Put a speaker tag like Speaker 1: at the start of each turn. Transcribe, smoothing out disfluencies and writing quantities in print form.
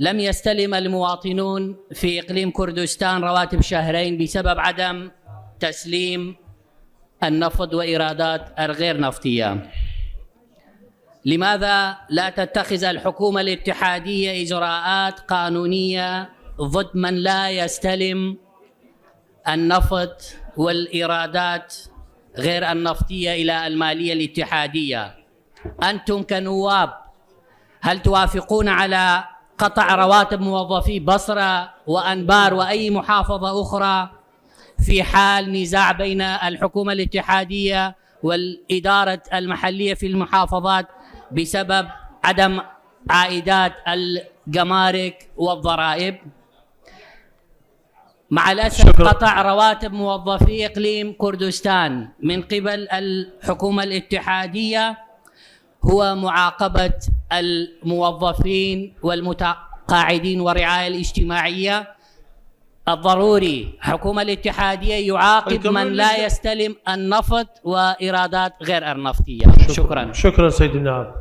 Speaker 1: لم يستلم المواطنون في إقليم كردستان رواتب شهرين بسبب عدم تسليم النفط وإيرادات الغير نفطية. لماذا لا تتخذ الحكومة الاتحادية إجراءات قانونية ضد من لا يستلم النفط والإيرادات غير النفطية إلى المالية الاتحادية؟ أنتم كنواب هل توافقون على قطع رواتب موظفي بصرة وأنبار وأي محافظة أخرى في حال نزاع بين الحكومة الاتحادية والإدارة المحلية في المحافظات بسبب عدم عائدات الجمارك والضرائب؟ مع الأسف قطع رواتب موظفي إقليم كردستان من قبل الحكومة الاتحادية هو معاقبة الموظفين والمتقاعدين والرعاية الاجتماعية. الضروري حكومة الاتحادية يعاقب من لا يستلم النفط وإيرادات غير النفطية.
Speaker 2: شكرا سيد النائب.